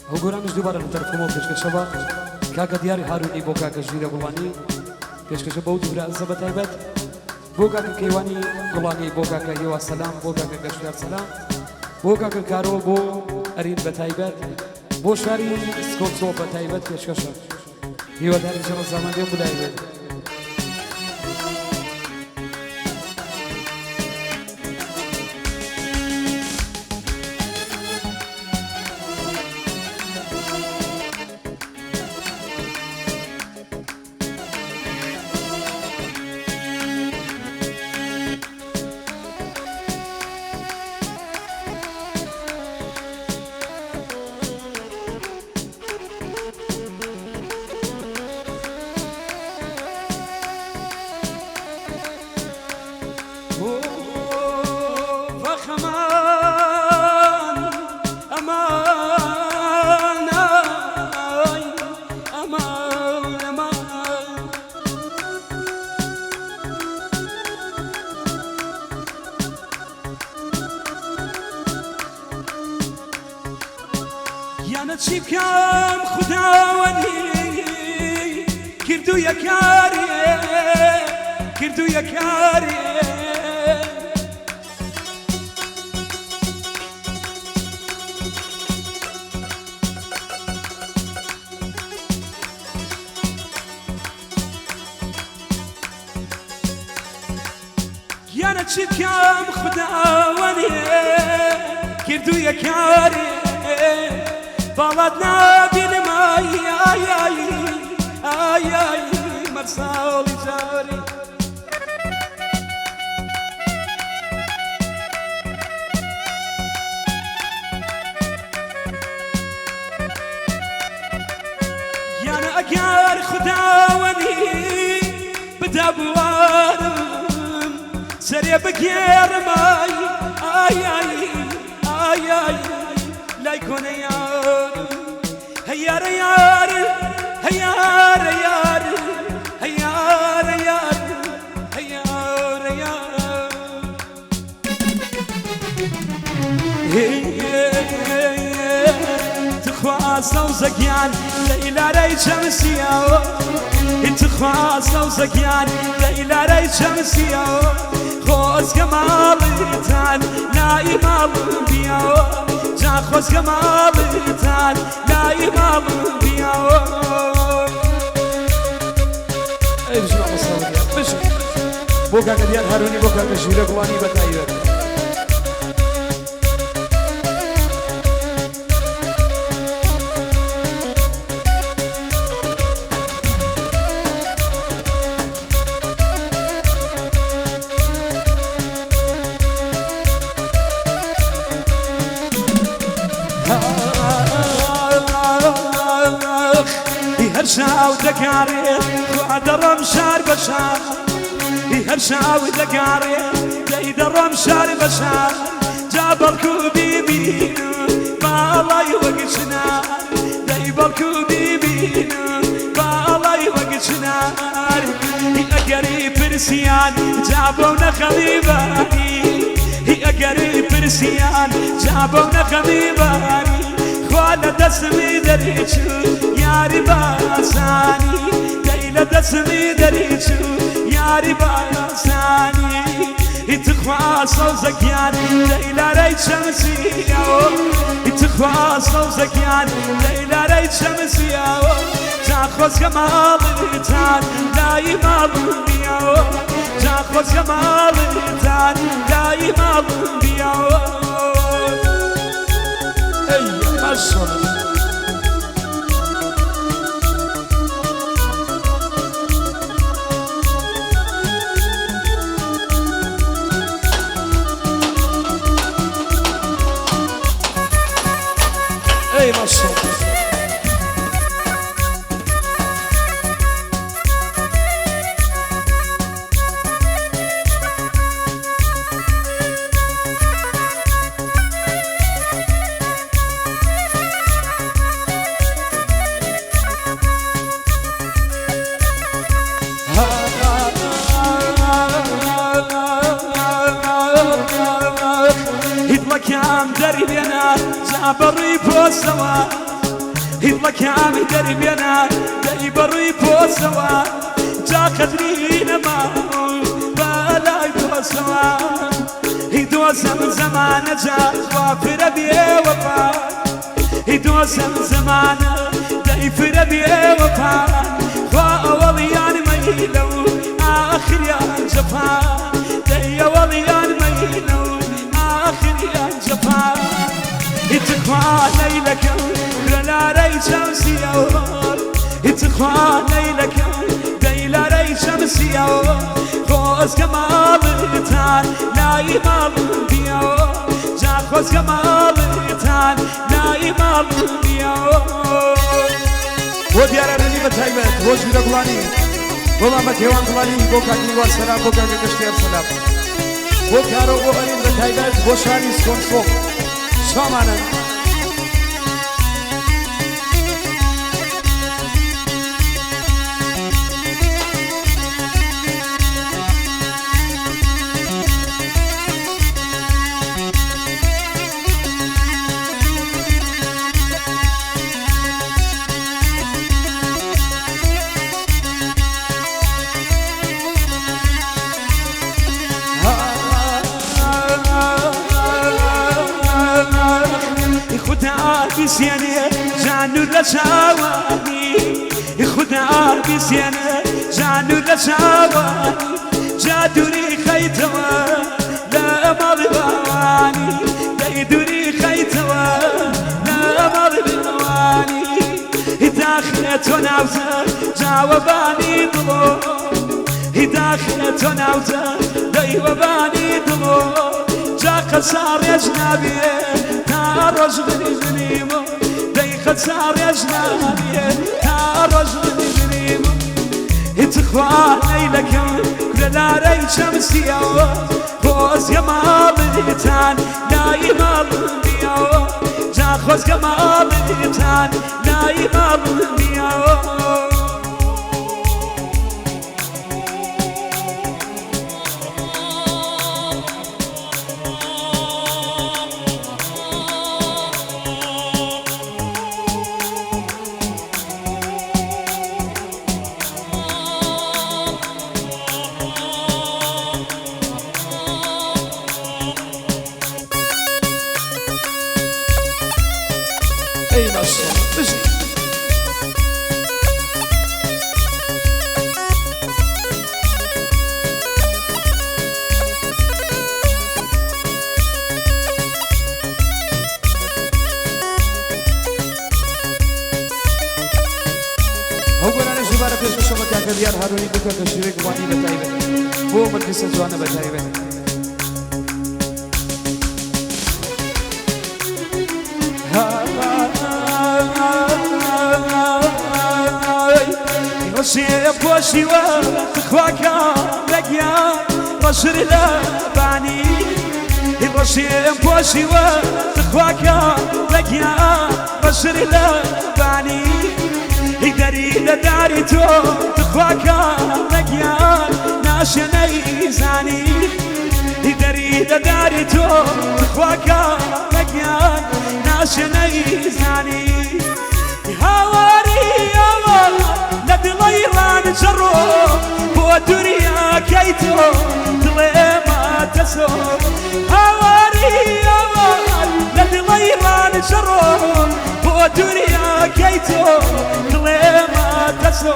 ئەو گۆرانش دووبارە لە تەرفۆمەوە پێشکەشەوە کاکە دیاری هارونی بۆ کاکە ژیرە گوڵانی پێشکەشە بەو دوورانزە بە تایبەت بۆ کاکە کەیوانی گوڵانی بۆ کاکە هێوا سەلام بۆ کاکە گەشتیار سەلام بۆ کاکە کارۆ بۆ ئەرین بە تایبەت بۆ شاری سکۆچۆ بە تایبەت پێشکەشە هیواداری ژەڕە زامەندێ بولای بێت چی بکەم خوداوەندی کردوویە کارێ کردوویە کارێ یانە چی بکەم خوداوەندی کردوویە کارێ باڵات نابینم ئای مەرساڵی جاری یانە ئەگەر خوداوەندی بدا بوارم سەرێ بگێڕم ئای لای کۆنە یار هەیارە یار هەیارە یار هەیارە یار هەیارە یار تخوازە و زەگیان لە ئیلارەی چەمسیەوە تخوازە و زەگیان لە ئیلارەی چەمسیەوە خۆزگە ماڵتان لای ماڵم بیاوە خۆزگە ماڵتان لای ماڵم بیاوە ئەی بژمە مەساڵیە بژم بۆ کاکە دیار هارونی بۆ کاکە ژیرە گوڵانی بە تایبەت هەر شاو دەگارێت خوا دەڕۆم شار بە شار هەر شاو دەگارێت دەی دەڕۆم شار بە شار جا بەڵکو بیبینم باڵای وەک چنار دەی بەڵکو بیبینم باڵای وەک چنار ئەگەری پرسیان جا بەو نەخەڵی بانی ئەگەری پرسیان جا بەو نەخەڵی بانی خوا لە دەستمی دەریچوو یاری باسانی دەی لە دەستمی دەریچوو یاری باسانی تخوا سەوزەکیان لە ئیلارەی چەمسیەوە تخوا سەوزەکیان لە ئیلارەی چەمسیەوە جا خۆزگە ماڵتان لای ماڵم بیاوە جا خۆزگە ماڵتان لای ماڵم بیاوە ماشاءالله ای ماشاءالله هیدڵەکیان دەری لێنا جا بەڕووی پۆستەوە هلا كامل دربينا داي بروي بوسوا جا خدرينا ما بالاي بوسوا هيدوسم زمان جا وافر بيه وفا هيدوسم زمان داي فر بيه وفا وأوليان ميلو آخر يا جفا داي أوليان ميلو آخر يا جفا اتقوى ليلك لا ري شمسي اتقوى ليلك ديلا ري شمسي خوز كمال تان لا يمال بيو جا خوز كمال تان لا يمال بيو وديار رني بتايبت وجود غلاني والله ما كيوان غلاني بوكا كيوان سلام بوكا كشتير سلام بوكارو غلاني بتايبت بوشاني سكون شامانا بسيانه جانو لشاواني خدا بسيانه جانو لشاواني جادوري خيتوا لا مضبواني دايدوري خيتوا لا مضبواني داخلة ناوزة جاوباني ضلو داخلة ناوزة دايوباني ضلو جا خسار يا جنابي تارج غنيمو داي خسار يا جنابي تارج غنيمو اتخوان ليلك كل ناري شمسية خوز كمال تان لا يمال بيو جا خوز كمال تان لا يمال بيو ديار هاروني بكا كشريك واني بتايبه هو من قصة جوانا بتايبه يوشي بوشي وتخواكا لقيا بشر لباني يوشي بوشي وتخواكا لقيا بشر لباني يقدري لداري تو تخواكا مقيان ناشني زاني يقدري لداري تو تخواكا مقيان ناشني زاني هواري يوم لدليلان جرو بو دوريا كيتو دليما تسو هواري يوم لدليلان جرو بو دوريا كيتو دليما تسو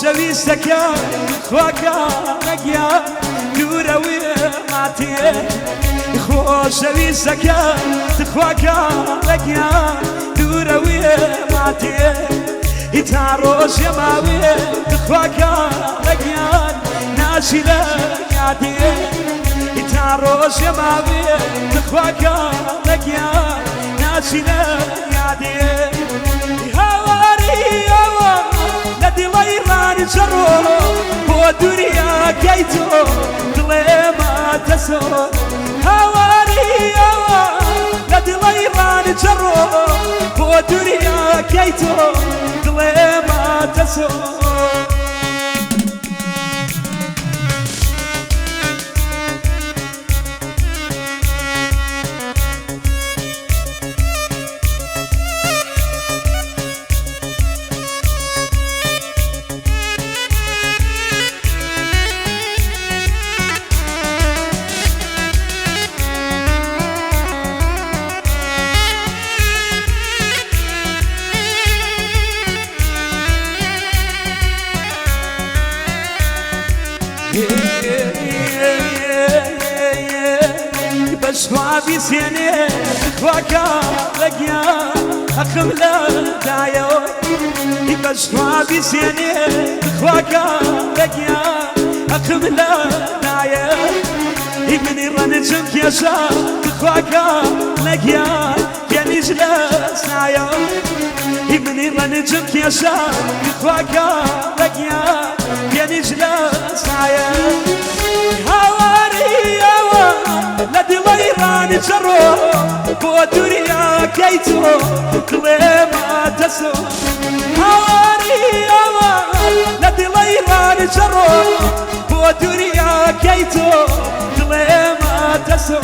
شوي سكا خواكا نقيا دوروي ماتي خو شوي سكا تخواكا نقيا دوروي ماتي يتعرش يا ماوي تخواكا لقيان ناشي لقيادي يتعرش يا ماوي تخواكا لقيان ناشي لقيادي هواري هوا لدي ليران جرو بو دنيا كيتو دلي ما تسو هواري هوا لدي ليران جرو بو دنيا كيتو دلي ما تسو بشوا بيسيني خواكا لقيا أخم لا دايو بشوا بيسيني خواكا لقيا أخم لا دايو ابني رنجم كيشا خواكا لقيا يعني جلس نايو ابني رنجم كيشا خواكا لقيا يعني جلس نايو هواري هوا لدي ليران جرو بو دنيا كيتو دلي ما تسو هواري هوا لدي ليران جرو بو دنيا كيتو دلي ما تسو